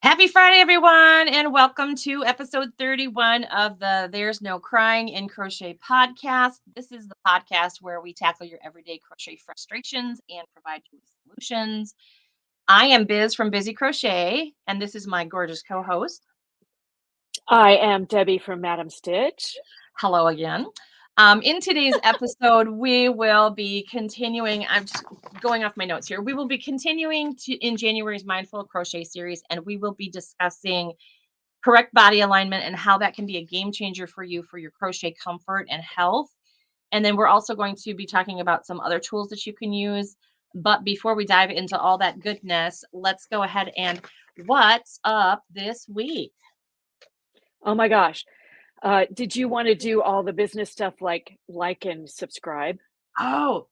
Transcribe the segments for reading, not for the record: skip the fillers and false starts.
Happy Friday, everyone, and welcome to episode 31 of the There's No Crying in Crochet podcast. This is the podcast where we tackle your everyday crochet frustrations and provide you with solutions. I am Biz from Busy Crochet, and this is my gorgeous co host. I am Debbie from MadameStitch. Hello again. In today's episode, we will be continuing. I'm just going off my notes here. We will be continuing in January's Mindful Crochet series, and we will be discussing correct body alignment and how that can be a game changer for you for your crochet comfort and health. And then we're also going to be talking about some other tools that you can use. But before we dive into all that goodness, let's go ahead and what's up this week? Oh my gosh. Did you want to do all the business stuff like and subscribe? Oh,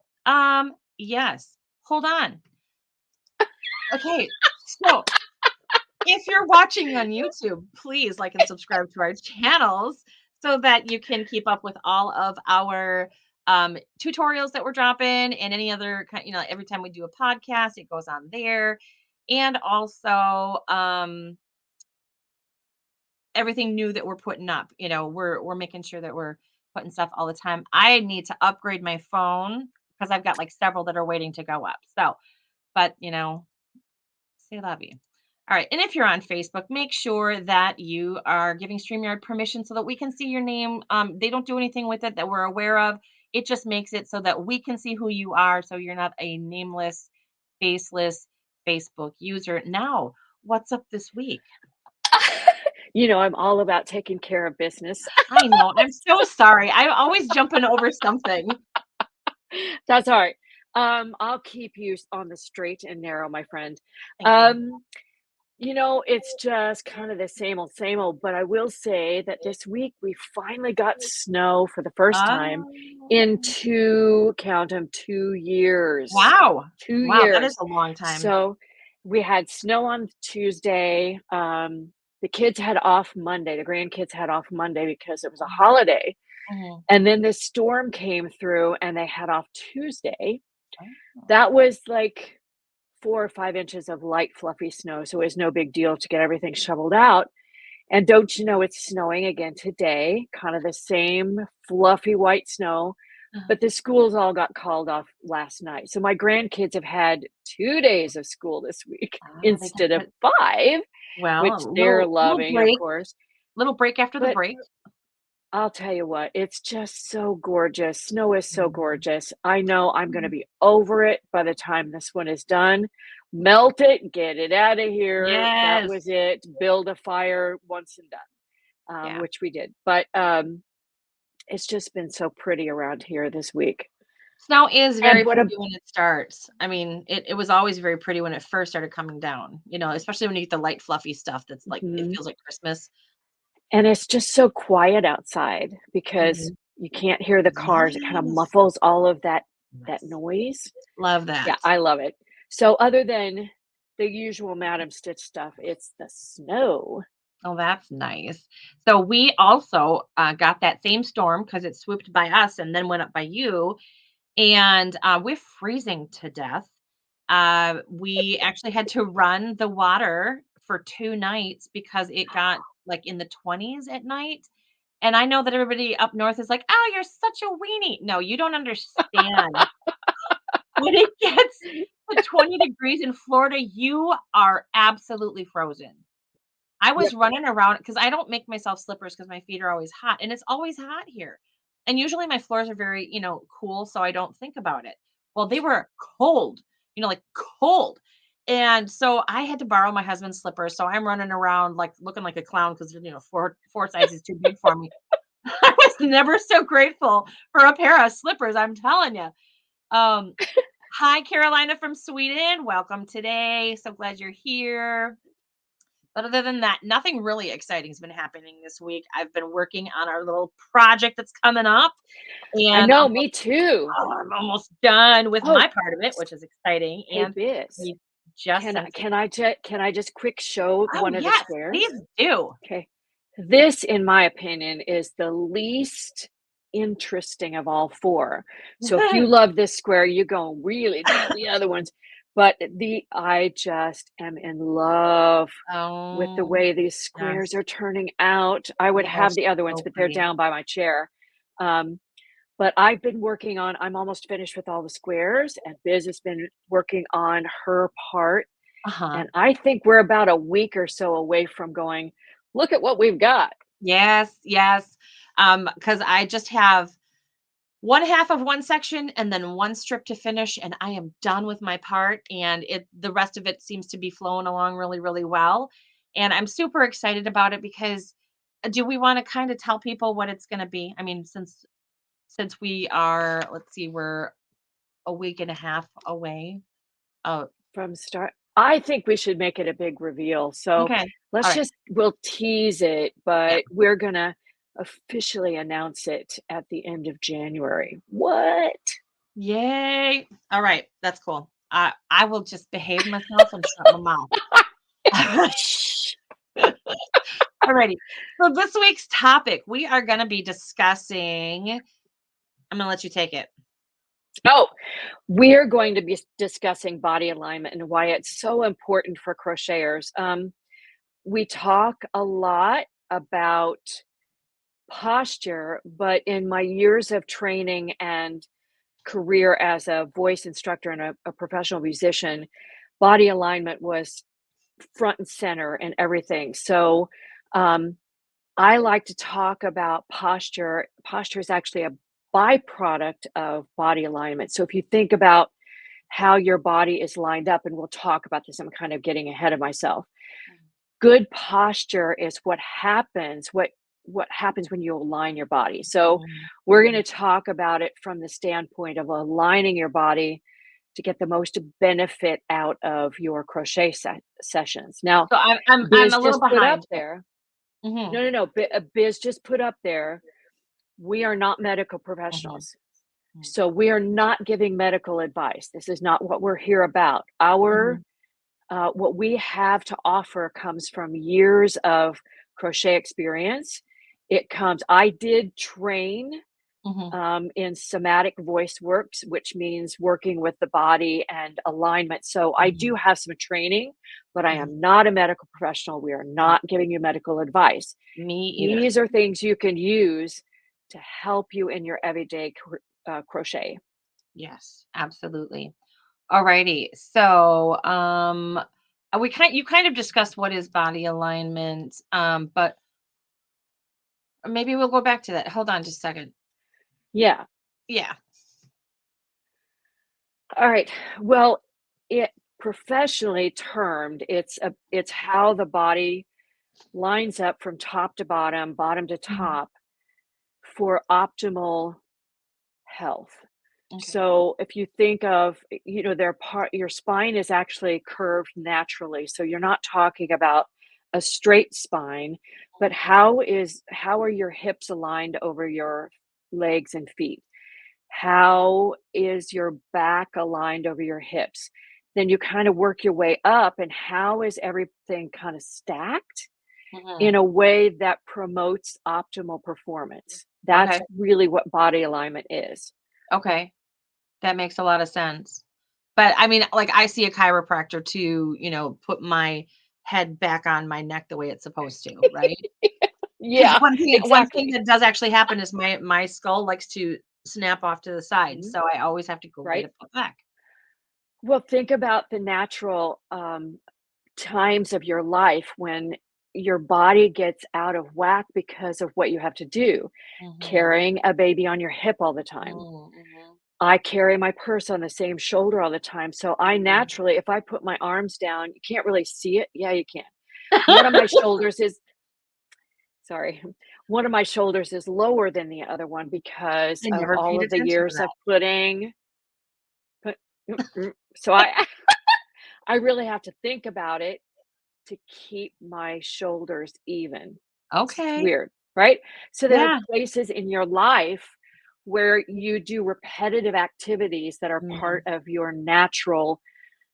yes. Hold on. Okay. So if you're watching on YouTube, please like and subscribe to our channels so that you can keep up with all of our tutorials that we're dropping and any other kind, every time we do a podcast, it goes on there. And also everything new that we're putting up, we're making sure that we're putting stuff all the time. I need to upgrade my phone because I've got like several that are waiting to go up. So, but say love you. All right. And if you're on Facebook, make sure that you are giving StreamYard permission so that we can see your name. They don't do anything with it that we're aware of. It just makes it so that we can see who you are. So you're not a nameless, faceless Facebook user. Now, what's up this week? I'm all about taking care of business. I know. I'm so sorry. I'm always jumping over something. That's all right. I'll keep you on the straight and narrow, my friend. Thank you. It's just kind of the same old, but I will say that this week we finally got snow for the first time in count them, 2 years. Wow. 2 Wow. That is years. a long time. So we had snow on Tuesday. The kids had off Monday. The grandkids had off Monday because it was a holiday. Mhm. And then this storm came through and they had off Tuesday. Oh. That was like 4 or 5 inches of light, fluffy snow. So it was no big deal to get everything shoveled out. And don't you know, it's snowing again today, kind of the same fluffy white snow. But the schools all got called off last night. So my grandkids have had 2 days of school this week They instead of 5, Well, which a they're little loving, of break, course. little break after the But break. I'll tell you what, it's just so gorgeous. Snow is so Mhm. gorgeous. I know I'm going to be over it by the time this one is done. Melt it, get it out of here. That Yes. was it. Build a fire once and done, Yeah. which we did. But it's just been so pretty around here this week. Snow is And very what a pretty when it starts. I mean, it was always very pretty when it first started coming down, especially when you get the light, fluffy stuff that's like, it mhm. feels like Christmas. And it's just so quiet outside because Mhm. you can't hear the cars. It kind of Yes. muffles all of that Yes. noise. Love Yeah, that. I love it. So other than the usual Madam Stitch stuff, it's the snow. Oh, that's nice. So we also got that same storm because it swooped by us and then went up by you. And we're freezing to death. We actually had to run the water for 2 nights because it got, like, in the 20s at night, and I know that everybody up north is like, "Oh, you're such a weenie." No, you don't understand. When it gets to 20 degrees in Florida, you are absolutely frozen. I was Yep. running around because I don't make myself slippers because my feet are always hot, and it's always hot here. And usually my floors are very, cool, so I don't think about it. Well, they were cold, like cold. And so I had to borrow my husband's slippers. So I'm running around like looking like a clown because four sizes too big for me. I was never so grateful for a pair of slippers, I'm telling you. Um, Hi, Carolina from Sweden. Welcome today. So glad you're here. But other than that, nothing really exciting has been happening this week. I've been working on our little project that's coming up, I and know, me too. I'm almost done with Oh, my part of it, which is exciting. hey And Biz, we just can I sent it. can I just can I just quick show Oh, one of the yes, squares? please do. Okay. This, in my opinion, is the least interesting of all 4. So if you love this square, you're going really nail the other ones. but I just am in love with the Oh, way these squares yes. are turning out. I would They are have the other ones, so but they're pretty. down by my chair. Um, but I've been working on I'm almost finished with all the squares, and Biz has been working on her part, Uh-huh. and I think we're about a week or so away from going, "Look at what we've got." Yes, yes. Because I just have one half of one section and then one strip to finish, and I am done with my part, and the rest of it seems to be flowing along really, really well. And I'm super excited about it because do we want to kind of tell people what it's going to be? I mean, since we are, let's see, we're a week and a half away. Oh, From start I think we should make it a big reveal, so okay. All right. we'll tease it, Yeah. but we're gonna officially announce it at the end of January. What? Yay. All right. That's cool. I will just behave myself and shut my mouth. Shh. Alrighty. So this week's topic, we are going to be discussing. I'm going to let you take it. Oh, we're going to be discussing body alignment and why it's so important for crocheters. We talk a lot about posture, but in my years of training and career as a voice instructor and a professional musician, body alignment was front and center in everything. So um, I like to talk about posture. Posture is actually a byproduct of body alignment. So if you think about how your body is lined up, and we'll talk about this, I'm kind of getting ahead of myself. Good posture is what happens when you align your body. So Mhm, we're going mhm. to talk about it from the standpoint of aligning your body to get the most benefit out of your crochet sessions. Now, So I'm Biz a little just put up behind. there. Hmm. No. Biz just put up there. We are not medical Hmm. professionals. So we are not giving medical advice. This is not what we're here about. Our Hmm. what we have to offer comes from years of crochet experience. I did train Hmm. in somatic voice works, which means working with the body and alignment. So I do Hmm. have some training, but I Hmm. am not a medical professional. We are No, not giving you medical advice. me either. These are things you can use to help you in your everyday crochet. Yes, absolutely. Alrighty. So you kind of discussed what is body alignment, but maybe we'll go back to that. Hold on just a second. Yeah. Yeah. All right. Well, it professionally termed, it's how the body lines up from top to bottom, bottom to Mhm. top for optimal health. Okay. So if you think of, your spine is actually curved naturally. So you're not talking about a straight spine, but how are your hips aligned over your legs and feet? How is your back aligned over your hips? Then you kind of work your way up, and how is everything kind of stacked in Mhm. a way that promotes optimal performance? That's Okay. really what body alignment is. Okay. That makes a lot of sense. But I mean, like I see a chiropractor to, put my head back on my neck the way it's supposed to, right? Because Yeah, one thing exactly. that does actually happen is my skull likes to snap off to the side, Mhm, so I always have to go get right? it put back. Well, think about the natural times of your life when your body gets out of whack because of what you have to do. Mhm. Carrying a baby on your hip all the time. Mm, mhm, I carry my purse on the same shoulder all the time. So I mhm. naturally, if I put my arms down, you can't really see it. Yeah, you can. One of my shoulders is, sorry, one of my shoulders is lower than the other one because I of never all paid of the attention to years of that. put, so I, I really have to think about it to keep my shoulders even. It's Okay. weird, right? So there are Yeah. places in your life where you do repetitive activities that are Mhm, part of your natural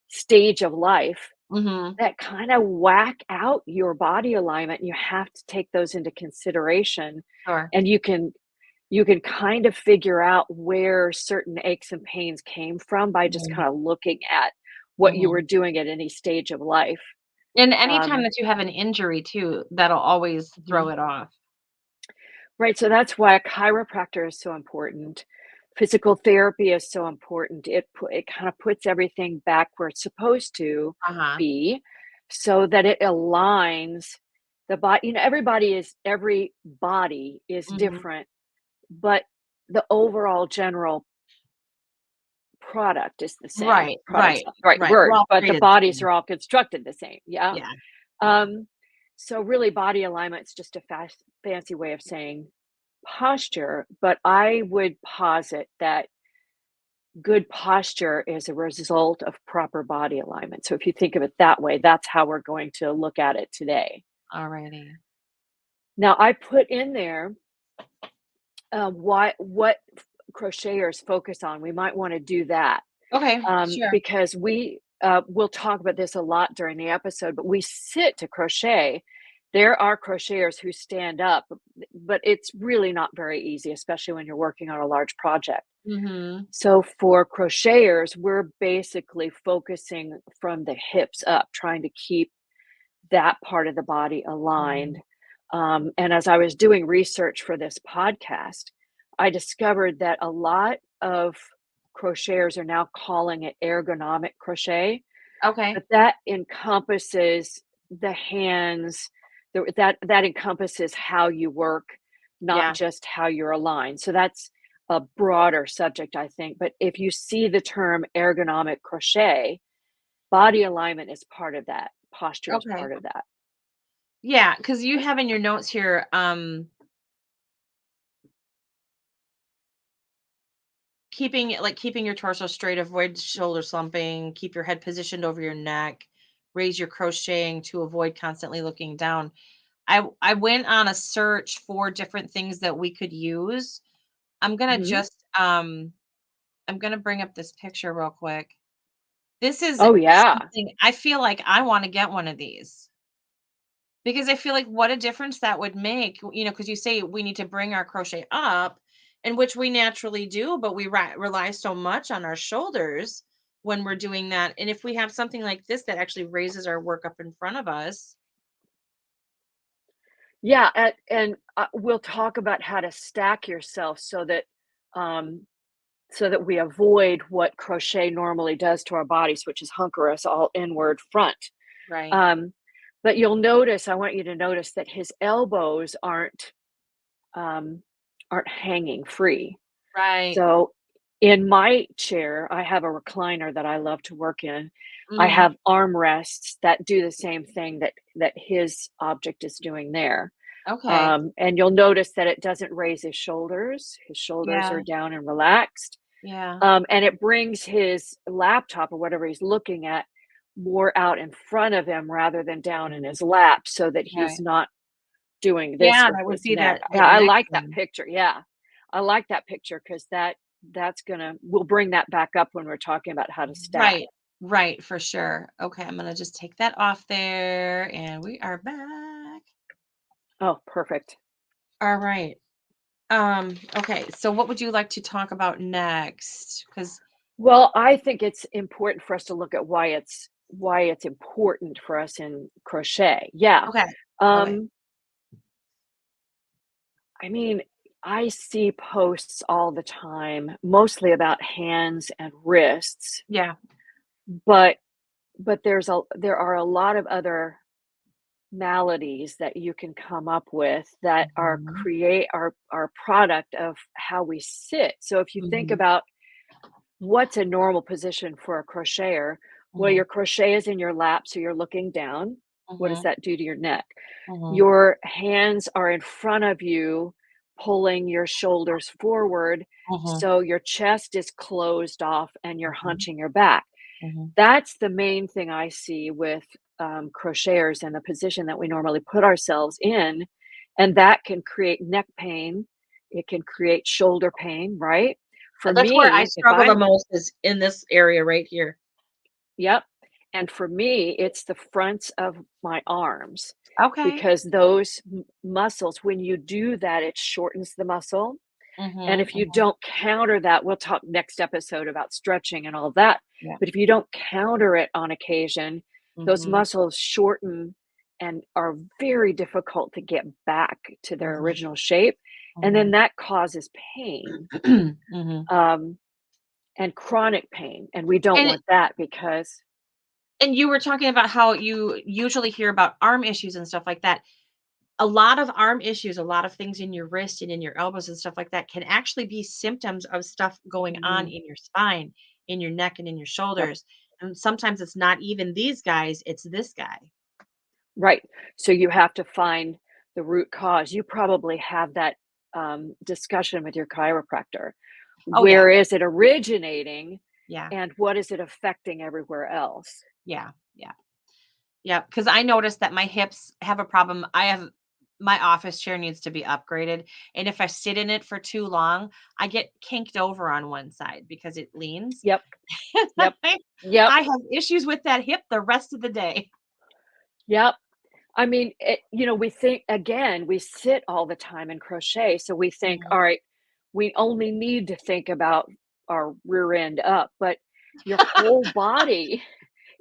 stage of life mhm. that kind of whack out your body alignment. You have to take those into consideration, Sure. and you can kind of figure out where certain aches and pains came from by just Mhm. kind of looking at what you were Mhm. doing at any stage of life. And anytime Um, that you have an injury too, that'll always mhm. throw it off. Right, so that's why a chiropractor is so important. Physical therapy is so important. It kind of puts everything back where it's supposed to Uh-huh. be so that it aligns the body. Every body is Mhm. different, but the overall general product is the same. Right, Product's right, not the right right. We're word, all but the created the bodies same. are all constructed the same. Yeah. Yeah, yeah. Um, so really body alignment's just a fancy way of saying posture, but I would posit that good posture is a result of proper body alignment. So if you think of it that way, that's how we're going to look at it today. Alrighty. Now, I put in there what crocheters focus on. We might want to do that Okay, sure. because we'll talk about this a lot during the episode. But we sit to crochet. There are crocheters who stand up, but it's really not very easy, especially when you're working on a large project. Mhm. So for crocheters, we're basically focusing from the hips up, trying to keep that part of the body aligned. Mhm. And as I was doing research for this podcast, I discovered that a lot of crocheters are now calling it ergonomic crochet, Okay. but that encompasses the hands, that encompasses how you work, not Yeah. just how you're aligned. So that's a broader subject, I think. But if you see the term ergonomic crochet, body alignment is part of that. Posture is Okay. part of that. Yeah, because you have in your notes here, keeping your torso straight, avoid shoulder slumping, keep your head positioned over your neck, raise your crocheting to avoid constantly looking down. I went on a search for different things that we could use. I'm gonna Mhm. just I'm gonna bring up this picture real quick. This is Oh, yeah. something I feel like I want to get one of these because I feel like what a difference that would make, because you say we need to bring our crochet up, and which we naturally do, but we rely so much on our shoulders when we're doing that. And if we have something like this that actually raises our work up in front of us. Yeah, and we'll talk about how to stack yourself um, so that we avoid what crochet normally does to our bodies, which is hunker us all inward front. Right. Um, but I want you to notice that his elbows um, aren't hanging free. Right. So in my chair, I have a recliner that I love to work in. I Mhm. have armrests that do the same thing that his object is doing there. Okay. And you'll notice that it doesn't raise his shoulders. His shoulders Yeah. are down and relaxed. Yeah. And it brings his laptop or whatever he's looking at more out in front of him rather than down in his lap so that Okay. he's not doing this Yeah, with that would his be neck. that Yeah, that I neck like that thing. picture. Yeah. I like that picture because that's gonna we'll bring that back up when we're talking about how to stack. Right. Right, for sure. Okay, I'm gonna just take that off there and we are back. Oh, perfect. All right. Okay, so what would you like to talk about next? Because Well, I think it's important for us to look at why it's important for us in crochet. Yeah. okay. Okay. Um, I mean, I see posts all the time, mostly about hands and wrists, Yeah. but there are a lot of other maladies that you can come up with that Mhm. are product of how we sit. So if you think Mhm. about what's a normal position for a crocheter, well, Mhm. your crochet is in your lap, so you're looking down. What does Mhm. that do to your neck? Mhm. Your hands are in front of you, pulling your shoulders forward, Mhm. so your chest is closed off and you're Mhm. hunching your back. Mhm. That's the main thing I see with crocheters and the position that we normally put ourselves in. And that can create neck pain. It can create shoulder pain, right? For That's where I me, if struggle the I'm, most is in this area right here. yep. And for me, it's the fronts of my arms Okay. because those muscles, when you do that, it shortens the muscle. And Mhm, if you mhm. don't counter that, we'll talk next episode about stretching and all that. Yeah. But if you don't counter it on occasion, those Mhm, muscles shorten and are very difficult to get back to their mhm, original shape. And then mhm. that causes pain, Mhm. um, and chronic pain. And we don't And want that because, you were talking about how you usually hear about arm issues and stuff like that. A lot of arm issues, a lot of things in your wrist and in your elbows and stuff like that can actually be symptoms of stuff going on mhm, in your spine, in your neck, and in your yep, shoulders. And sometimes it's not even these guys, it's this guy. right. So you have to find the root cause. You probably have that discussion with your chiropractor. Oh, yeah. Where is it originating Yeah. and what is it affecting everywhere else? Yeah. Yeah. Yeah. Because I noticed that my hips have a problem. I have my office chair needs to be upgraded. And if I sit in it for too long, I get kinked over on one side because it leans. Yep, yep, yep, I have issues with that hip the rest of the day. yep. I mean, we think again, we sit all the time in crochet, so we think, Mhm. all right, we only need to think about our rear end up, but your whole body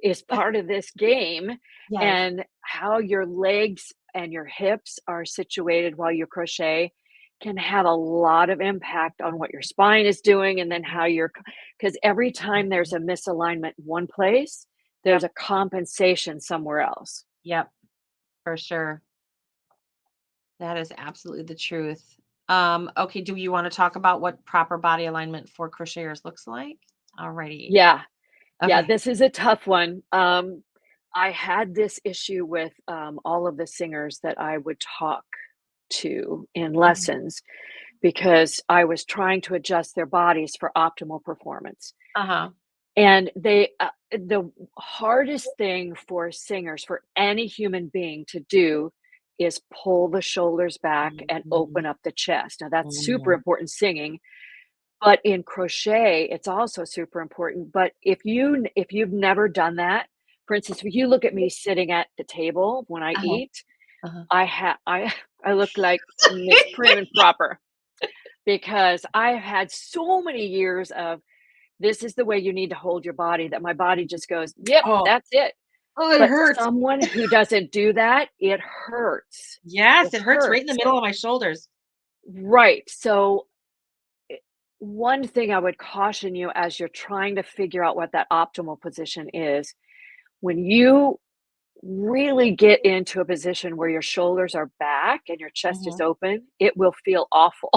is part of this game, Yes. and how your legs and your hips are situated while you crochet can have a lot of impact on what your spine is doing, and then Mhm. how you're, because every time there's Mhm. a misalignment one place, there's Yep. a compensation somewhere else. Yep. For sure. That is absolutely the truth. Okay, do you want to talk about what proper body alignment for crocheters looks like? Alrighty. Yeah. Yeah, Okay. this is a tough one. I had this issue with all of the singers that I would talk to in Mhm. lessons because I was trying to adjust their bodies for optimal performance. Uh-huh. And the hardest thing for singers, for any human being to do, is pull the shoulders back and Mhm. open up the chest. Now, that's super Mhm. important singing, but in crochet, it's also super important. But if you've never done that, for instance, if you look at me sitting at the table when I Uh-huh. eat, Uh-huh. I look like Miss Prim and Proper because I've had so many years of this is the way you need to hold your body that my body just goes, "Yep, Oh, that's it." oh, it But hurts. someone who doesn't do that, it hurts. Yes, It it hurts right in the hurts. middle of my shoulders. Right. So I one thing I would caution you as you're trying to figure out what that optimal position is, when you really get into a position where your shoulders are back and your chest is Mhm. open, it will feel awful.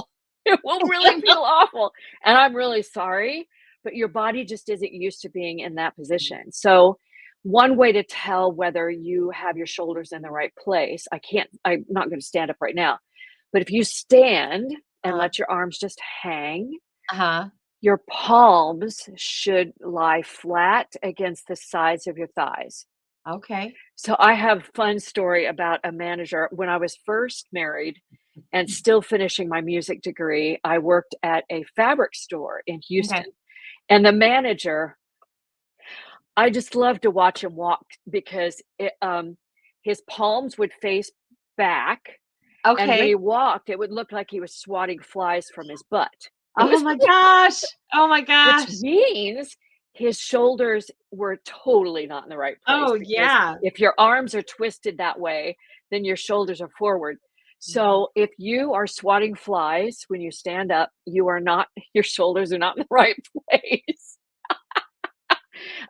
It will really feel awful, and I'm really sorry, but your body just isn't used to being in that position. So, one way to tell whether you have your shoulders in the right place, I'm not gonna stand up right now, but if you stand and Uh, let your arms just hang, uh-huh. your palms should lie flat against the sides of your thighs. Okay. So I have a fun story about a manager. When I was first married and still finishing my music degree, I worked at a fabric store in Okay. Houston. And the manager, I just loved to watch him walk because his palms would face back. And when Okay. he walked, it would look like he was swatting flies from his butt. It Oh was my gosh. Oh my Which gosh. means his shoulders were totally not in the right place Oh, because yeah. if your arms are twisted that way, then your shoulders are forward. Mhm. So if you are swatting flies when you stand up, you are not your shoulders are not in the right place.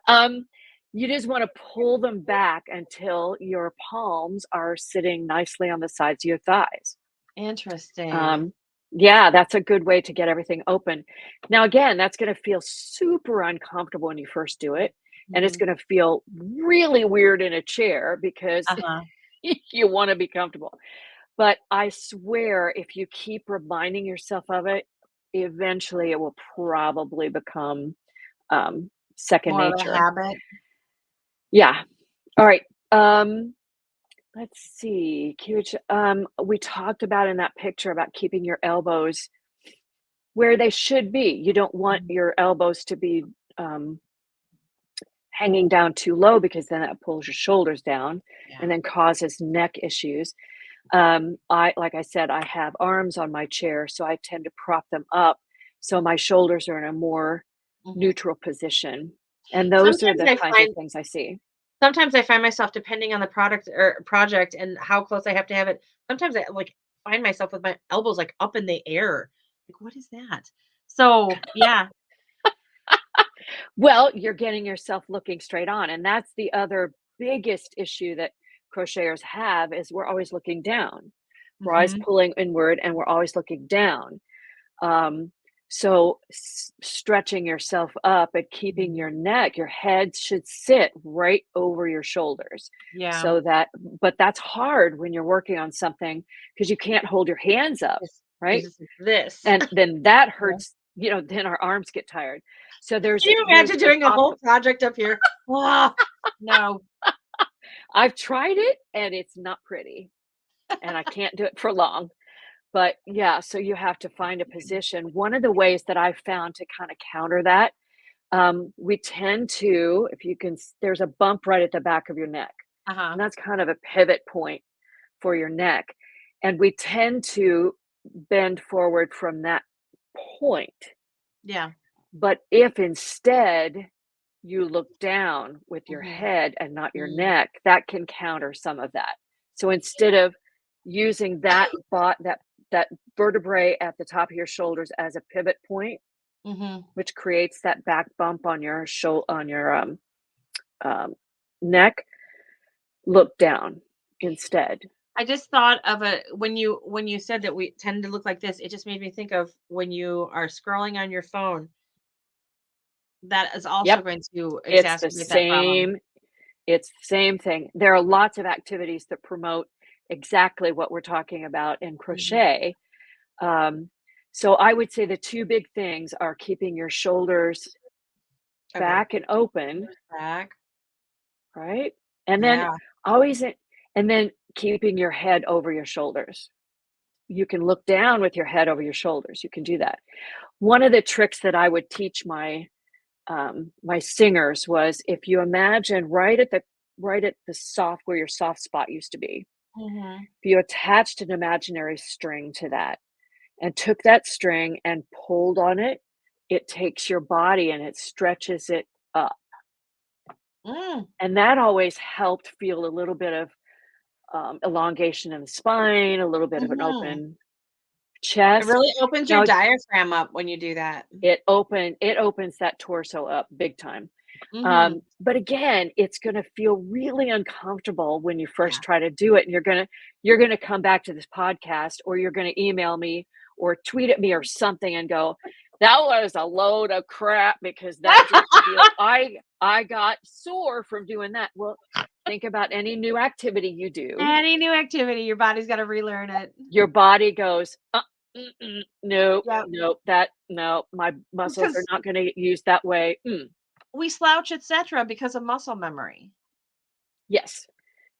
Um, you just want to pull them back until your palms are sitting nicely on the sides of your thighs. Interesting. Um, yeah, that's a good way to get everything open. Now, again, that's going to feel super uncomfortable when you first do it. And it's Mhm. going to feel really weird in a chair because Uh-huh. you want to be comfortable. But I swear, if you keep reminding yourself of it, eventually it will probably become second More of a nature. habit. Yeah. All right. Let's see. We talked about in that picture about keeping your elbows where they should be. You don't want Mhm. your elbows to be um, hanging down too low because then that pulls your shoulders down and Yeah. then causes neck issues. Like I said, I have arms on my chair, so I tend to prop them up so my shoulders are in a more Mhm. neutral position. And those are Sometimes the I kinds of find things I see. sometimes I find myself depending on the product or project and how close I have to have it. Sometimes I like find myself with my elbows like up in the air. Like, what is that? So yeah. Well, you're getting yourself looking straight on, and that's the other biggest issue that crocheters have is we're always looking down. We're always Hmm. pulling inward and we're always looking down. Um, so stretching yourself up and keeping Hmm. your neck, your head should sit right over your shoulders. Yeah. So that, but that's hard when you're working on something because you can't hold your hands up, It's right? just like this. And then that Yeah. hurts, then our arms get tired. So Can you there's imagine an doing a whole project up here? Ah, no. I've tried it and it's not pretty and I can't do it for long. But yeah, so you have to find a position. One of the ways that I've found to kind of counter that, we tend to, if you can, there's a bump right at the back of your neck, Uh-huh. and that's kind of a pivot point for your neck. And we tend to bend forward from that point. Yeah. But if instead you look down with your Hmm. head and not your Mm. neck, that can counter some of that. So instead of using that vertebrae at the top of your shoulders as a pivot point, Mhm. which creates that back bump on your um, neck, look down instead. I just thought of a when you said that we tend to look like this, it just made me think of when you are scrolling on your phone, that is also Yep, going to it's the exacerbate that problem. same. It's the same thing. There are lots of activities that promote exactly what we're talking about in Mhm. crochet. Um, so I would say the two big things are keeping your shoulders Okay. back and open, Shoulders back. right? And then Yeah. always, and then keeping your head over your shoulders. You can look down with your head over your shoulders. You can do that. One of the tricks that I would teach my singers was if you imagine right at the soft where your soft spot used to be, Mhm. if you attached an imaginary string to that and took that string and pulled on it, it takes your body and it stretches it up. Mm. And that always helped feel a little bit of elongation in the spine, a little bit of an Mhm. open It chest. really opens your Now diaphragm up when you do that. it opens that torso up big time. Mhm. But again, it's gonna feel really uncomfortable when you Yeah. first try to do it, and you're gonna come back to this podcast, or you're gonna email me or tweet at me or something and go, "That was a load of crap because that didn't feel I got sore from doing that." Well, think about any new activity you do. Any new activity, your body's gotta relearn it. Your body goes, no, Yep. no, no, my muscles are Because not gonna get used that way. we slouch, etcetera, because of muscle memory. Yes.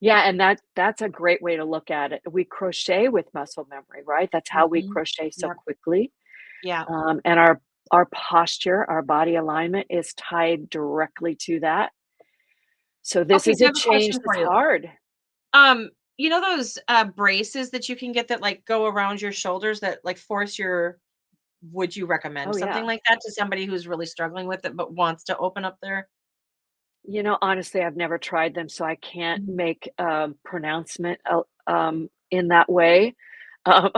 Yeah, and that's a great way to look at it. We crochet with muscle memory, right? That's how we Mhm. crochet so Yep. quickly. Yeah. And our posture, our body alignment is tied directly to that. So this Okay, is so I a have a change question for that's you. hard. You know those, braces that you can get that, like, go around your shoulders that, like, force your would you recommend Oh something yeah. like that to somebody who's really struggling with it, but wants to open up their Honestly, I've never tried them, so I can't Mhm. make a pronouncement in that way. Um,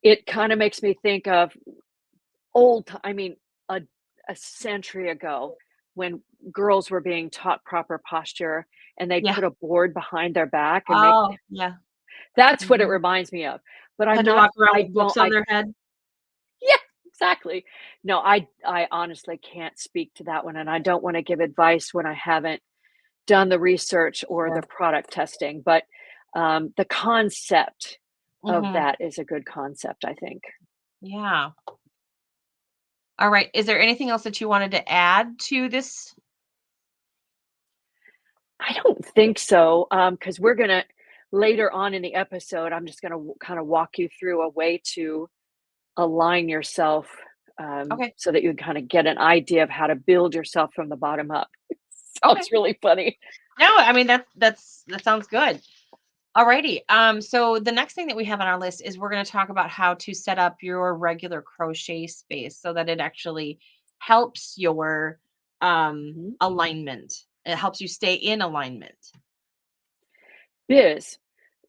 it kind of makes me think of I mean, a century ago when girls were being taught proper posture and they'd Yeah. put a board behind their back and make Oh, yeah. that's what it Mhm. reminds me of. But I'm Had to not walk around I with don't books on their head. yeah, exactly. No, I honestly can't speak to that one, and I don't wanna give advice when I haven't done the research or the Sure. product testing, but, the concept of Mhm. that is a good concept, I think. Yeah. Alright, is there anything else that you wanted to add to this? I don't think so, because 'cause we're gonna later on in the episode, I'm just gonna kinda walk you through a way to align yourself, Okay. so that you kinda get an idea of how to build yourself from the bottom up. Okay. Sounds really funny. No, I mean, that sounds good. Alrighty. So the next thing that we have on our list is we're going to talk about how to set up your regular crochet space so that it actually helps your Mhm. alignment. It helps you stay in alignment. Biz,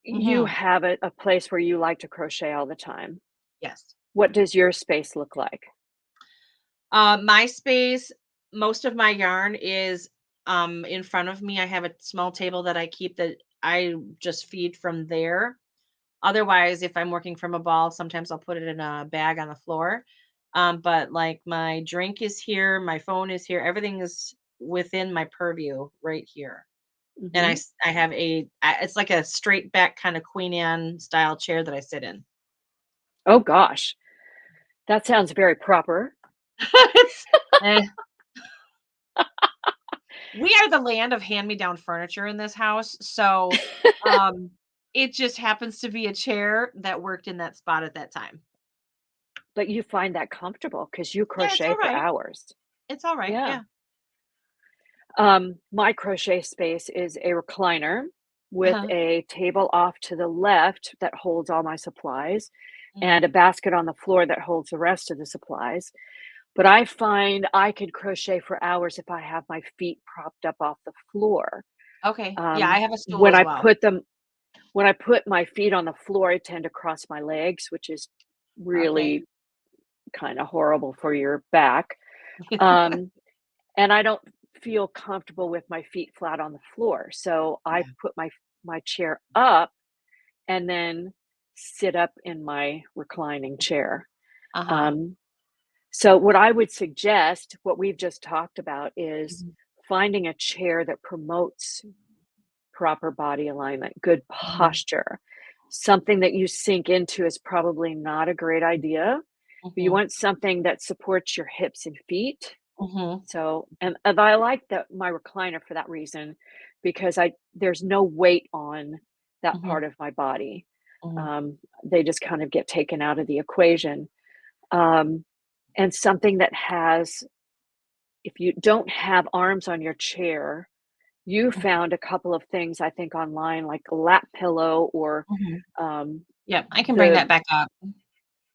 you Hmm. have a place where you like to crochet all the time. Yes. What does your space look like? My space, most of my yarn is in front of me. I have a small table that I keep that I just feed from there. Otherwise, if I'm working from a ball, sometimes I'll put it in a bag on the floor. But like my drink is here, my phone is here, everything is within my purview right here. And Mhm. I have it's like a straight back kind of Queen Anne style chair that I sit in. Oh gosh, that sounds very proper. It's, eh, we are the land of hand-me-down furniture in this house. So um it just happens to be a chair that worked in that spot at that time. But you find that comfortable because you Yeah, it's crochet all for right. hours. It's all right. Yeah. Yeah. My crochet space is a recliner with Uh-huh. a table off to the left that holds all my supplies Mhm. and a basket on the floor that holds the rest of the supplies. But I find I could crochet for hours if I have my feet propped up off the floor. Okay. Yeah, I Um, have a stool when as I well. put them when I put my feet on the floor, I tend to cross my legs, which is Okay. really kinda horrible for your back. Um, and I don't feel comfortable with my feet flat on the floor, so I Yeah. put my chair up and then sit up in my reclining chair. Uh-huh. Um, so what I would suggest, what we've just talked about, is Mhm. finding a chair that promotes proper body alignment, good Mhm. posture. Something that you sink into is probably not a great idea, but you Mhm. want something that supports your hips and feet. Mhm. So, and I like that my recliner for that reason, because I there's no weight on that Mhm. part of my body. Mhm. Um, they just kind of get taken out of the equation. Um, and something that has, if you don't have arms on your chair, you Mhm. found a couple of things I think online, like a lap pillow or Mhm. um, Yep, I can bring that the back up.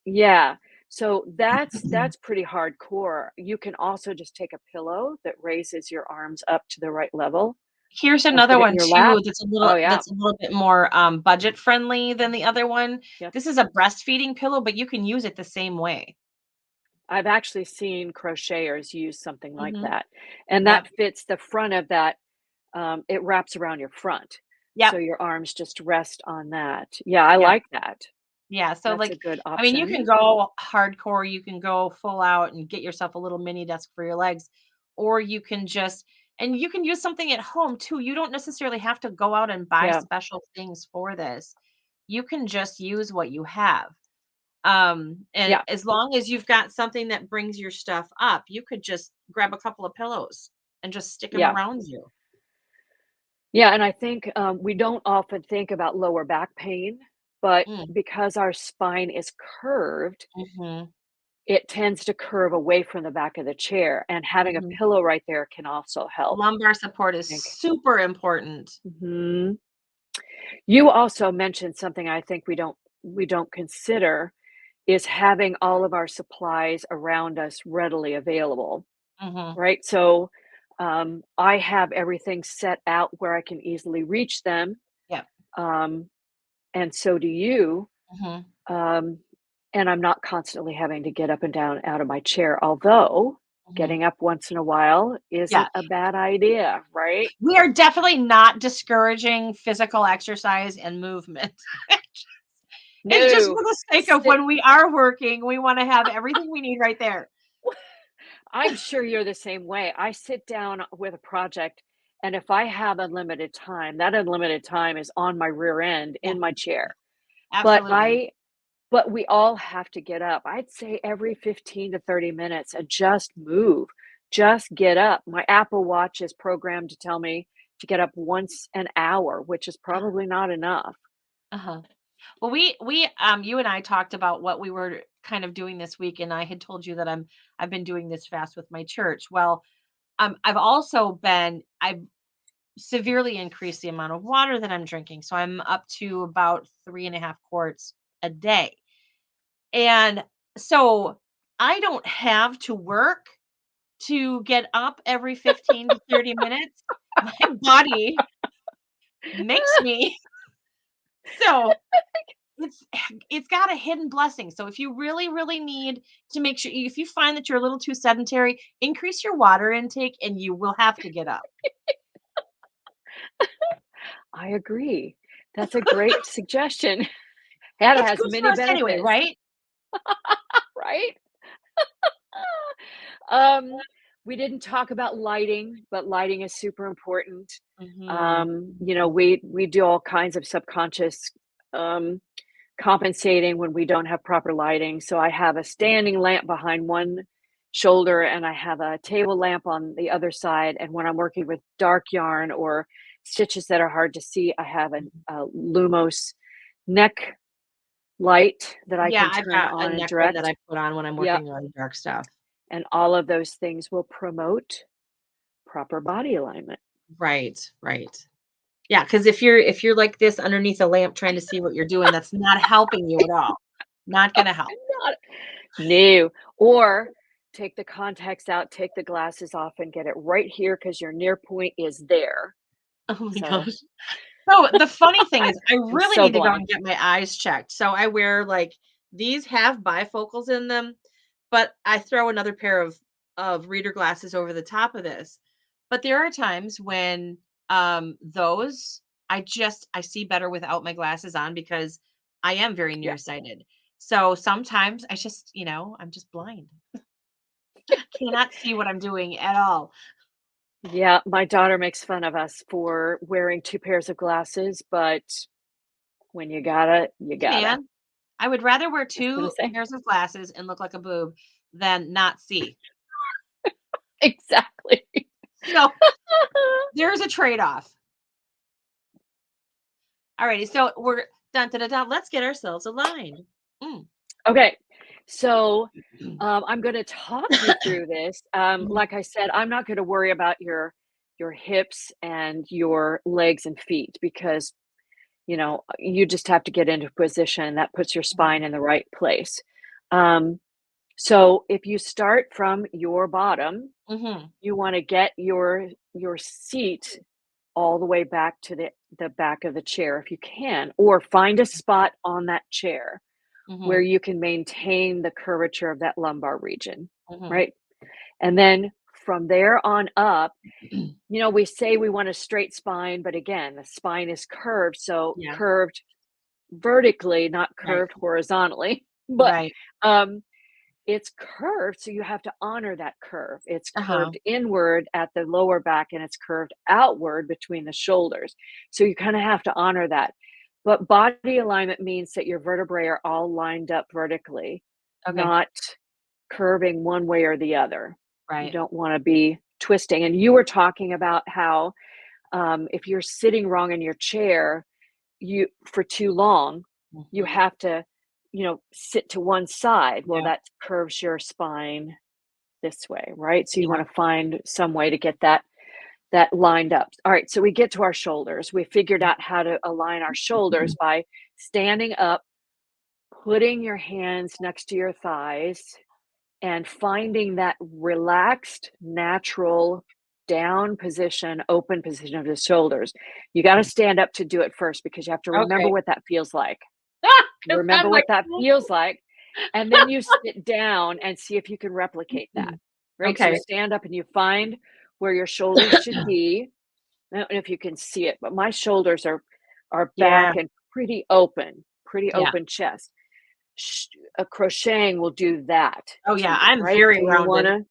yeah. So that's pretty hardcore. You can also just take a pillow that raises your arms up to the right level Here's and put another it in one your lap. too Oh yeah. that's a little bit more, budget friendly than the other one. Yep. This is a breastfeeding pillow, but you can use it the same way. I've actually seen crocheters use something like Mhm. that. And Yep. that fits the front of that. It wraps around your front. So Yep. your arms just rest on that. Yeah, I Yep. like that. Yeah, so, That's a like, good I mean, you option. can go hardcore, you can go full out and get yourself a little mini desk for your legs, or you can just and you can use something at home too. You don't necessarily have to go out and buy Yeah. special things for this. You can just use what you have. And Yeah. as long as you've got something that brings your stuff up, you could just grab a couple of pillows and just stick them Yeah. around you. Yeah, and I think, we don't often think about lower back pain, but Mm, because our spine is curved, mhm, it tends to curve away from the back of the chair, and having a mhm. pillow right there can also help, Lumbar support I is think. super important. Mhm. You also mentioned something I think we don't consider, is having all of our supplies around us readily available, Mhm. right? So, I have everything set out where I can easily reach them, Yep. um, and so do you. Mhm. Um, and I'm not constantly having to get up and down out of my chair, although Mhm. getting up once in a while Yeah. isn't a bad idea, right? We are definitely not discouraging physical exercise and movement. It's just No, for the sake of sit. when we are working, we wanna have everything we need right there. I'm sure you're the same way. I sit down with a project, and if I have unlimited time, that unlimited time is on my rear end Yeah, in my chair. But absolutely. I but we all have to get up. I'd say every 15 to 30 minutes and just move. Just get up. My Apple Watch is programmed to tell me to get up once an hour, which is probably not enough. Uh-huh. Well, you and I talked about what we were kind of doing this week, and I had told you that I've been doing this fast with my church. Well, I've also been I've severely increase the amount of water that I'm drinking. So I'm up to about 3.5 quarts a day. And so I don't have to work to get up every 15 to 30 minutes. My body makes me. So it's it's got a hidden blessing. So if you really, really need to make sure, if you find that you're a little too sedentary, increase your water intake and you will have to get up. I agree. That's a great suggestion. And it It's has good for many us anyway, benefits, right? right? Um, we didn't talk about lighting, but lighting is super important. Hmm. We do all kinds of subconscious um, compensating when we don't have proper lighting. So I have a standing lamp behind one shoulder and I have a table lamp on the other side. And when I'm working with dark yarn or stitches that are hard to see, I have a Lumos neck light that I Yeah, can I've turn got a on and neck one that direct. I put on when I'm Yep. working on dark stuff. And all of those things will promote proper body alignment. Right, right. Yeah, because if you're like this underneath a lamp trying to see what you're doing, that's not helping you at all. Not gonna help. Not No. Or take the contacts out, take the glasses off, and get it right here because your near point is there. Oh my So gosh. So the funny thing is I I'm really so need to go blind. and get my eyes checked. So I wear like these have bifocals in them, but I throw another pair of reader glasses over the top of this. But there are times when those I see better without my glasses on because I am very Yeah. nearsighted. So sometimes I'm just blind. Cannot see what I'm doing at all. Yeah, my daughter makes fun of us for wearing 2 pairs of glasses, but when you gotta, you Hey gotta. man, I would rather wear Just gonna two say. pairs of glasses and look like a boob than not see. Exactly. So there's a trade-off. Alrighty, so we're dun dun dun dun. Let's get ourselves aligned. Mm. Okay. So, I'm gonna talk you through this. Mhm. Like I said, I'm not gonna worry about your hips and your legs and feet because, you just have to get into position that puts your spine in the right place. Um, so if you start from your bottom, Mhm. you wanna get your seat all the way back to the back of the chair if you can, or find a spot on that chair where Mhm. you can maintain the curvature of that lumbar region, Mhm. right? And then from there on up, we say we want a straight spine, but again, the spine is curved, so Yeah. curved vertically, not Right. curved horizontally, but Right. um, it's curved, so you have to honor that curve. It's Uh-huh. curved inward at the lower back and it's curved outward between the shoulders. So you kind of have to honor that. But body alignment means that your vertebrae are all lined up vertically, Okay. not curving one way or the other. You Right. don't want to be twisting. And you were talking about how if you're sitting wrong in your chair, you for too long, you Mhm. have to, sit to one side. Well, Yeah. that curves your spine this way, right? So you Yeah. want to find some way to get that lined up. All right, so we get to our shoulders. We figured out how to align our shoulders by standing up, putting your hands next to your thighs, and finding that relaxed, natural down position, open position of the shoulders. You got to stand up to do it first because you have to remember Okay. what that feels like. Ah, You 'cause I'm remember like, what that feels like, and then you sit down and see if you can replicate that. Right? So okay. stand up and you find where your shoulders should be. I don't know if you can see it, but my shoulders are Yeah. back and pretty Yeah. open chest. A crocheting will do that Oh to yeah. you, I'm right? very So you rounded. wanna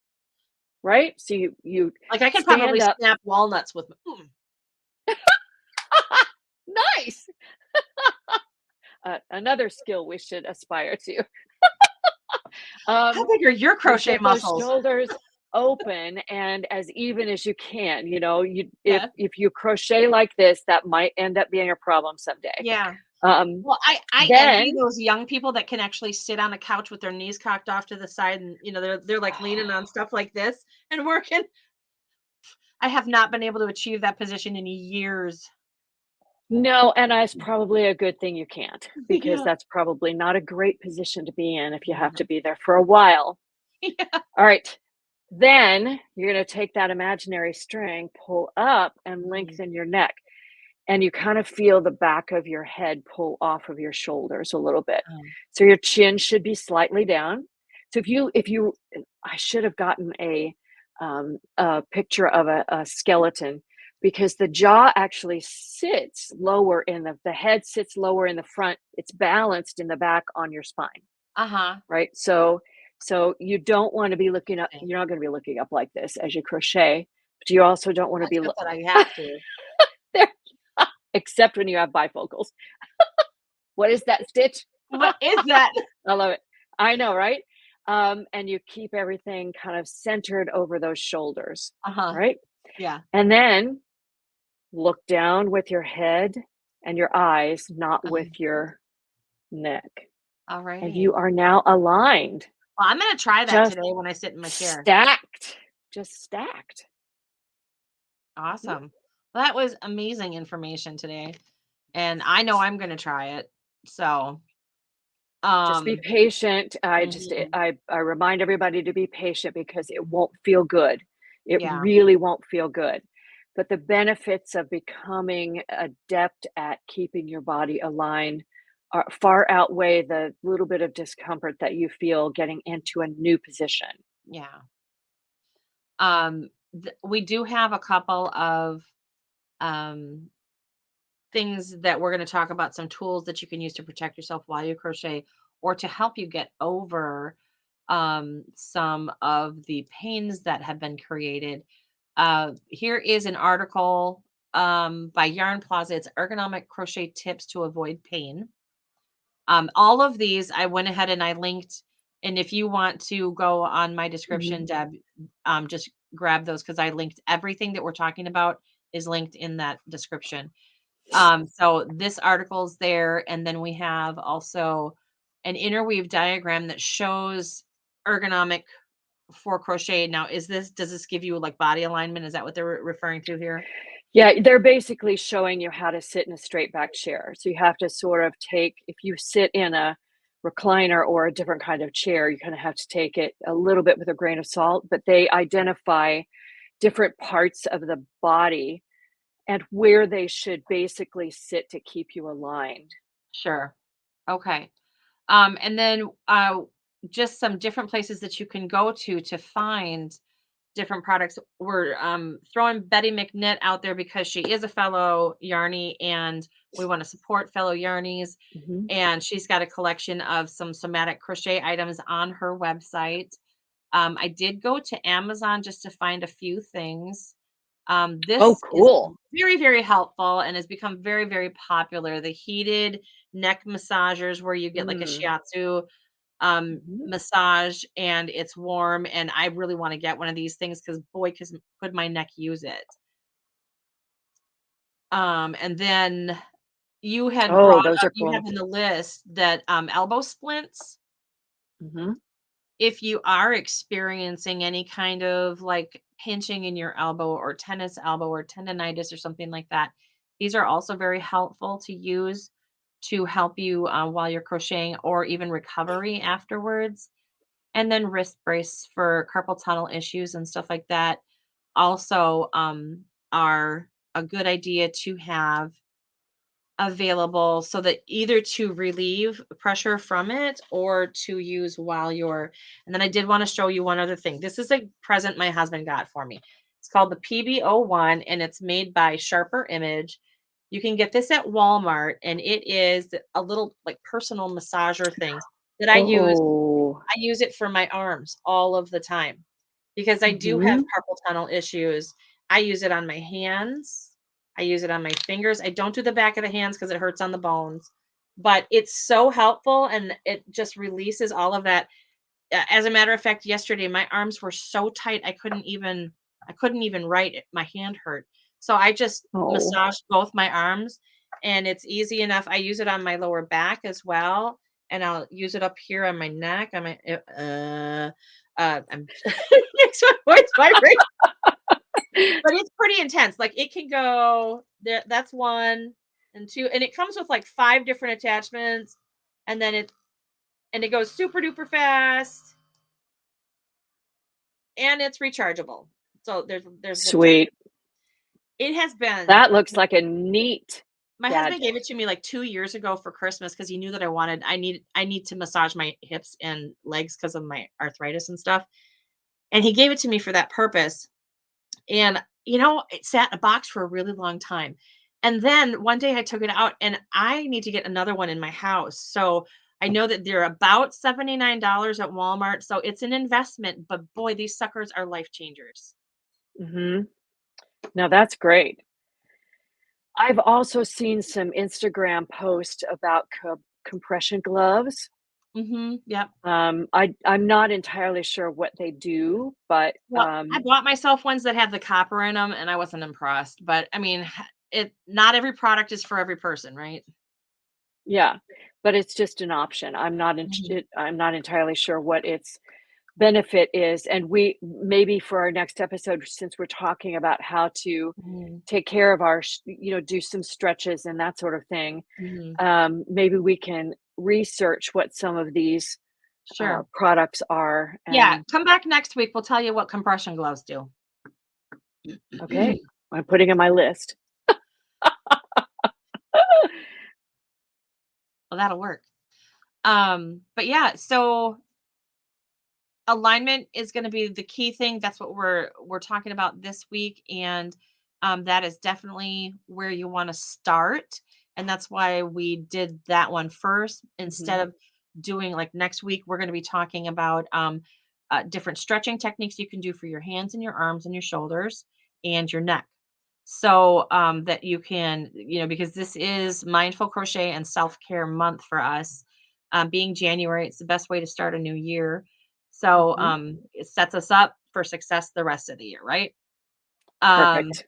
right? So you Like I could probably stand up. snap walnuts with Nice. Another skill we should aspire to. how Um, big are your you crochet get those muscles? shoulders open and as even as you can, you Yeah. if you crochet like this, that might end up being a problem someday. Yeah. Um, Well, I envy then those young people that can actually sit on a couch with their knees cocked off to the side and they're like leaning on stuff like this and working. I have not been able to achieve that position in years. No, and that's probably a good thing you can't, because Yeah. that's probably not a great position to be in if you have No. to be there for a while. Yeah. All right. Then you're going to take that imaginary string, pull up, and Mhm. lengthen your neck. And you kind of feel the back of your head pull off of your shoulders a little bit. Um, So your chin should be slightly down. So if you I should have gotten a picture of a skeleton, because the jaw actually sits lower in the head sits lower in the front. It's balanced in the back on your spine, uh-huh. right? So you don't want to be looking up. Interesting. You're not going to be looking up like this as you crochet, but you also don't want to That's be just that I have to. there, except when you have bifocals. What is that stitch? What is that? I love it. I know, right? And you keep everything kind of centered over those shoulders, Uh-huh. right? Yeah. And then look down with your head and your eyes, not with your neck. And Alrighty. you are now aligned, Well, I'm gonna try that just today when I sit in my chair. stacked, just stacked. Mm, Awesome. Well, that was amazing information today, and I know I'm gonna try it. So, Just be um, patient. mhm, I remind everybody to be patient, because it won't feel good. It yeah, really won't feel good. But the benefits of becoming adept at keeping your body aligned are far outweigh the little bit of discomfort that you feel getting into a new position. yeah. We do have a couple of um things that we're going to talk about, some tools that you can use to protect yourself while you crochet or to help you get over some of the pains that have been created. Here is an article by Yarn Plaza. It's ergonomic crochet tips to avoid pain. All of these I went ahead and I linked. And if you want to go on my Mhm. description, Deb, just grab those because I linked everything that we're talking about is linked in that description. So this article's there, and then we have also an interweave diagram that shows ergonomic for crochet. Now, does this give you like body alignment? Is that what they're referring to here? Yeah, they're basically showing you how to sit in a straight back chair. So you have to sort of take, if you sit in a recliner or a different kind of chair, you kind of have to take it a little bit with a grain of salt, but they identify different parts of the body and where they should basically sit to keep you aligned. Sure. Okay. And then just some different places that you can go to find different products. We're throwing Betty McKnitt out there because she is a fellow Yarny and we want to support fellow Yarnies. Mhm. And she's got a collection of some somatic crochet items on her website. I did go to Amazon just to find a few things. Oh, This is cool. very, very helpful and has become very, very popular. The heated neck massagers where you get like a Mm. shiatsu Mhm. massage and it's warm. And I really want to get one of these things because boy, could my neck use it. And then you had Oh, brought those up, are you have cool. in the list that elbow splints. Mhm. If you are experiencing any kind of like pinching in your elbow or tennis elbow or tendonitis or something like that, these are also very helpful to use to help you while you're crocheting or even recovery afterwards. And then wrist brace for carpal tunnel issues and stuff like that also are a good idea to have available so that either to relieve pressure from it or to use while you're. And then I did want to show you one other thing. This is a present my husband got for me. It's called the PB01 and it's made by Sharper Image. You can get this at Walmart and it is a little like personal massager thing that I use. Oh. I use it for my arms all of the time because I do have Mhm. carpal tunnel issues. I use it on my hands. I use it on my fingers. I don't do the back of the hands because it hurts on the bones, but it's so helpful and it just releases all of that. As a matter of fact, yesterday my arms were so tight I couldn't even write it. My hand hurt. So I just Oh. massaged both my arms and it's easy enough. I use it on my lower back as well and I'll use it up here on my neck. I'm makes my voice vibrate. But it's pretty intense. Like it can go there. That's one and two, and it comes with like 5 different attachments, and then it goes super duper fast, and it's rechargeable. So there's the charge. Sweet. It has been That looks like a neat my husband gadget. gave it to me like 2 years ago for Christmas because he knew that I need to massage my hips and legs because of my arthritis and stuff. And he gave it to me for that purpose. And, it sat in a box for a really long time. And then one day I took it out and I need to get another one in my house. So I know that they're about $79 at Walmart. So it's an investment, but boy, these suckers are life changers. Mhm. Now that's great. I've also seen some Instagram posts about compression gloves. Yep. I'm not entirely sure what they do, but, Well, I bought myself ones that have the copper in them and I wasn't impressed. But I mean, not every product is for every person, right? yeah, but it's just an option. Mhm. I'm not entirely sure what its benefit is, and we maybe for our next episode, since we're talking about how to Mhm. take care of our do some stretches and that sort of thing, Mhm. maybe we can research what some of these, Sure. products are Yeah. and Come back next week. We'll tell you what compression gloves do. okay, I'm putting in my list. Well, that'll work. But yeah, so alignment is going to be the key thing. That's what we're talking about this week, and that is definitely where you want to start. And that's why we did that one first instead Mhm, of doing like next week. We're going to be talking about different stretching techniques you can do for your hands and your arms and your shoulders and your neck. So that you can, because this is mindful crochet and self care month for us. Being January, it's the best way to start a new year, so, mhm, it sets us up for success the rest of the year, right? Um, perfect.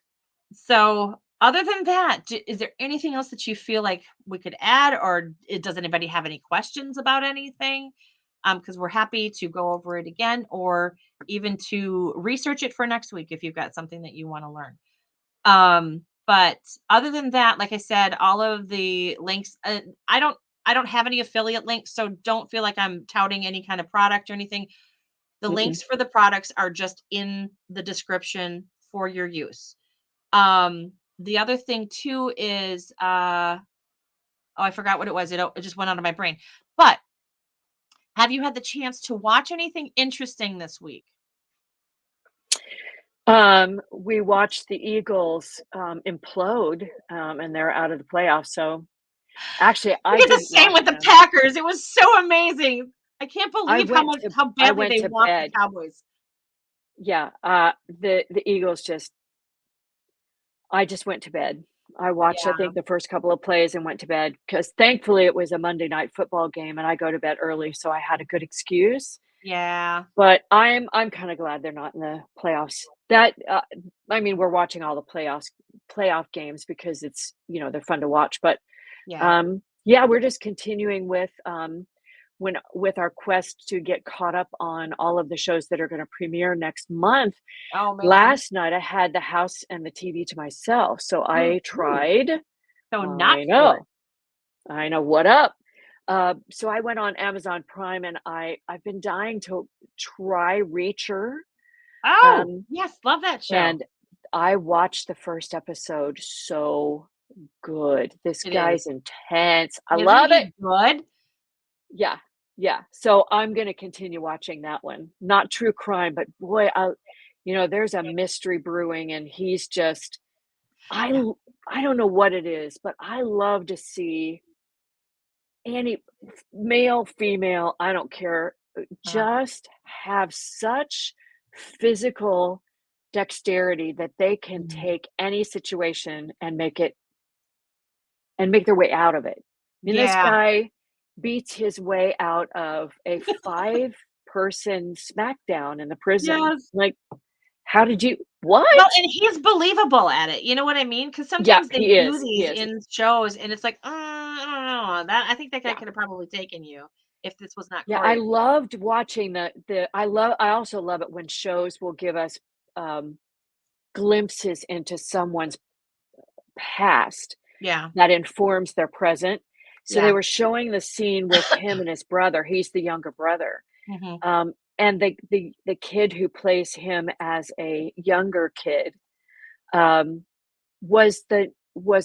so other than that, is there anything else that you feel like we could add, or does anybody have any questions about anything? Because we're happy to go over it again, or even to research it for next week if you've got something that you want to learn. But other than that, like I said, all of the links, I don't have any affiliate links, so don't feel like I'm touting any kind of product or anything. The Mm-mm, links for the products are just in the description for your use. The other thing too is, oh, I forgot what it was. It just went out of my brain. But have you had the chance to watch anything interesting this week? we watched the Eagles, implode, and they're out of the playoffs, so actually, We I did the didn't same watch with the them. Packers. It was so amazing. I can't I believe went to how I badly went they to walked the bed. Cowboys. Yeah, the Eagles just I just went to bed. I watched, I Yeah. think, the first couple of plays and went to bed because thankfully it was a Monday night football game and I go to bed early, so I had a good excuse. Yeah. But I'm kinda glad they're not in the playoffs. I mean, we're watching all the playoff games because it's they're fun to watch, but, Yeah. yeah, we're just continuing with our quest to get caught up on all of the shows that are gonna premiere next month. Oh man. Last night, I had the house and the TV to myself, so I Ooh. tried So not I fun. know, I know, what up? So I went on Amazon Prime and I've been dying to try Reacher, Oh, um, yes, love that show. and I watched the first episode, so good. This It is. guy's intense. I Isn't love it. he good? Yeah, yeah. So I'm gonna continue watching that one. Not true crime, but boy, there's a mystery brewing, and he's just I Yeah. l I don't know what it is, but I love to see any male, female, I don't care, Uh, just have such physical dexterity that they can mhm. take any situation and make their way out of it. I mean, this Yeah. guy beats his way out of a five-person smackdown in the prison. Yes. Like, how did you what? Well, and he's believable at it, you know what I mean? Because Yeah, sometimes they he do is, he these is. in shows, and it's like, I don't know, I think that guy Yeah. could have probably taken you if this was not Yeah, I choreographed. loved watching I also love it when shows will give us, um, glimpses into someone's past Yeah. that informs their present. So they Yeah. were showing the scene with him and his brother. He's the younger brother. Mhm. And the kid who plays him as a younger kid, um, was the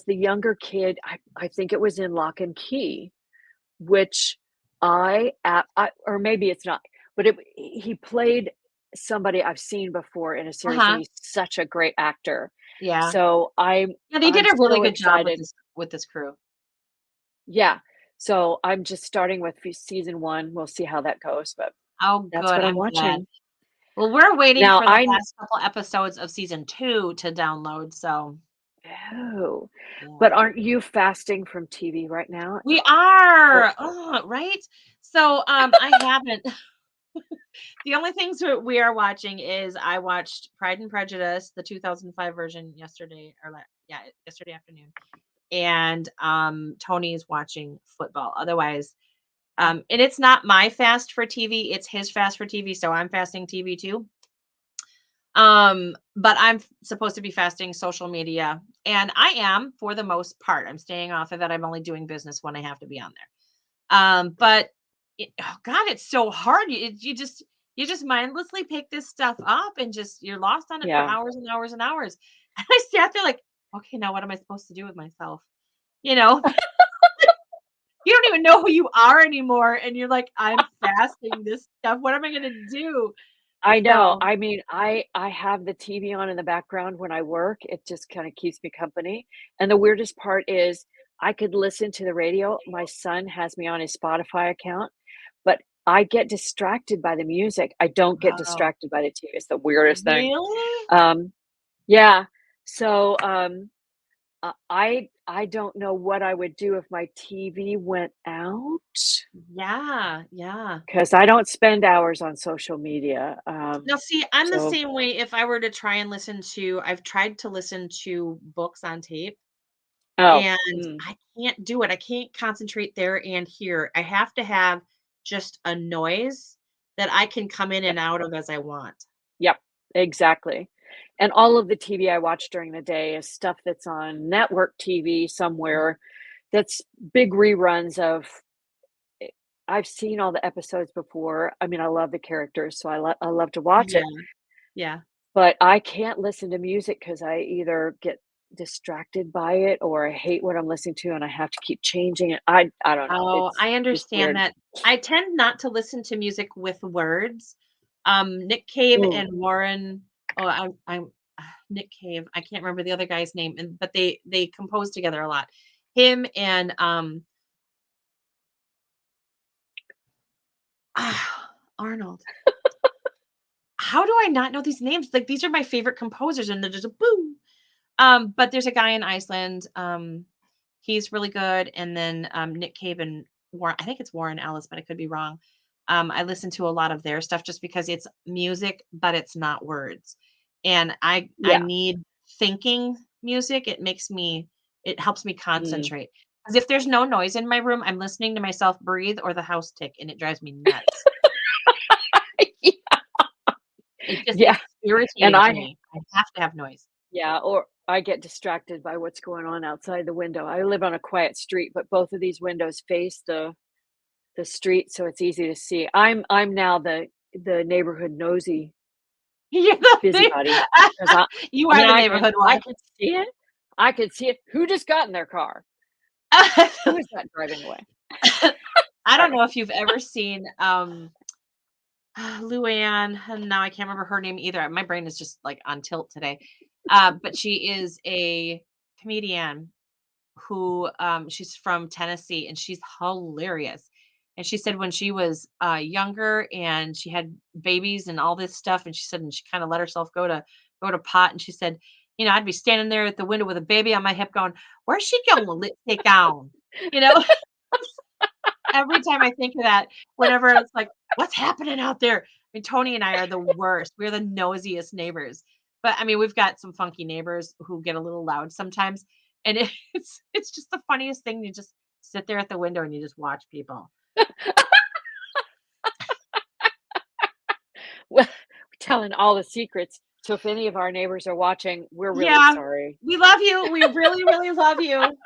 younger kid. I think it was in Lock and Key, which or maybe it's not, but he played somebody I've seen before in a series, and Uh-huh. he's such a great actor. Yeah. So Yeah, they did I'm a really so good job excited. with this crew. Yeah. So I'm just starting with season 1. We'll see how that goes, but Oh, that's good, what I'm I'm glad. watching. Well, we're waiting Now for the I last couple episodes of season 2 to download, so Oh, yeah. but aren't you fasting from TV right now? We Or are! Ugh, right? So, I haven't the only things that we are watching is I watched Pride and Prejudice, the 2005 version yesterday or yeah, yesterday afternoon, and, Tony's watching football. Otherwise, and it's not my fast for TV, it's his fast for TV, so I'm fasting TV too. But I'm supposed to be fasting social media, and I am for the most part. I'm staying off of it. I'm only doing business when I have to be on there. But oh God, it's so hard. You just mindlessly pick this stuff up and just you're lost on it for yeah. hours and hours and hours. And I sat there like, okay, now what am I supposed to do with myself? You know, you don't even know who you are anymore, and you're like, I'm fasting this stuff. What am I gonna do? I know. So, I mean, I have the TV on in the background when I work. It just kinda keeps me company, and the weirdest part is I could listen to the radio. My son has me on his Spotify account, but I get distracted by the music. I don't get wow, distracted by the TV. It's the weirdest thing. really? Um, yeah. So, I don't know what I would do if my TV went out, Yeah, yeah. because I don't spend hours on social media. Now see, I'm the So same way if I were to try and I've tried to listen to books on tape, oh, and mm, I can't do it. I can't concentrate there and here. I have to have just a noise that I can come in yep, and out of as I want. yep, exactly. And all of the TV I watch during the day is stuff that's on network TV somewhere that's big reruns of eh, I've seen all the episodes before. I mean, I love the characters, so I love to watch it. Yeah, yeah. But I can't listen to music because I either get distracted by it or I hate what I'm listening to and I have to keep changing it. I don't know. Oh, I It's understand weird. that. I tend not to listen to music with words. Nick Cave Ooh, and Warren oh, I'm Nick Cave, I can't remember the other guy's name, and but they compose together a lot. Him and, Arnold. How do I not know these names? Like, these are my favorite composers, and they're just a boom. But there's a guy in Iceland, he's really good, and then, Nick Cave and Warren I think it's Warren Ellis, but I could be wrong. I listen to a lot of their stuff just because it's music, but it's not words, and I yeah. need thinking music. It helps me Mm. concentrate. Because if there's no noise in my room, I'm listening to myself breathe or the house tick, and it drives me nuts. Yeah, It's and irritating to I me. I have to have noise. yeah, or I get distracted by what's going on outside the window. I live on a quiet street, but both of these windows face the street, so it's easy to see. I'm now the neighborhood nosy You know, busybody 'cause you I are mean, the neighborhood I one. could see it. I could see it. Who just got in their car? Who is that driving away? I don't Sorry. know if you've ever seen, Luann, and now I can't remember her name either. My brain is just, like, on tilt today. But she is a comedian who, she's from Tennessee, and she's hilarious. And she said when she was, younger and she had babies and all this stuff, and she said and she kinda let herself go to pot, and she said, "I'd be standing there at the window with a baby on my hip going, 'Where's she going with lipstick on?'" You know? Every time I think of that, whenever it's like, "What's happening out there?" I mean, Tony and I are the worst. We're the nosiest neighbors. But, I mean, we've got some funky neighbors who get a little loud sometimes, and it's just the funniest thing to just sit there at the window and you just watch people. Well, we're telling all the secrets. So if any of our neighbors are watching, we're really Yeah, sorry. we love you. We really, really love you.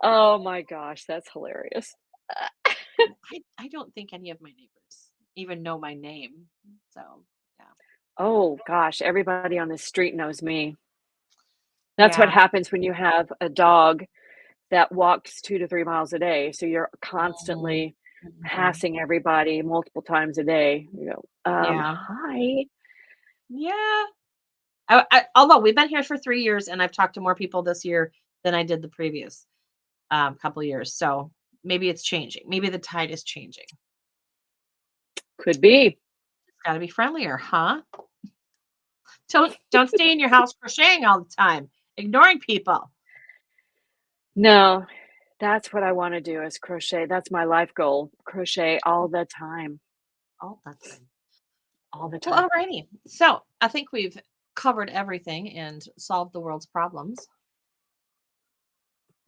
Oh my gosh, that's hilarious. I don't think any of my neighbors even know my name. So, yeah. Oh gosh, everybody on the street knows me. That's what Yeah. happens when you have a dog that walks 2 to 3 miles a day, so you're Mhm. constantly Mhm. passing everybody multiple times a day. You go, Yeah. "Hi." Yeah. Although we've been here for 3 years and I've talked to more people this year than I did the previous couple years. So maybe it's changing. Maybe the tide is changing. Could be. It's got to be friendlier, huh? Don't stay in your house crocheting all the time, ignoring people. No, that's what I wanna do is crochet. That's my life goal. Crochet all the time, All the time. all the Well, time. alrighty. So I think we've covered everything and solved the world's problems.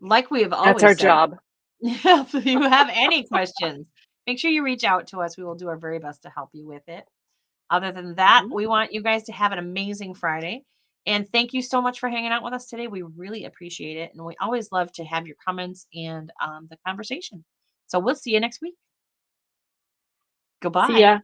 Like we have That's our always said, job. if you have any questions, make sure you reach out to us. We will do our very best to help you with it. Other than that, Mhm. we want you guys to have an amazing Friday. And thank you so much for hanging out with us today. We really appreciate it. And we always love to have your comments and the conversation. So we'll see you next week. See Goodbye. ya.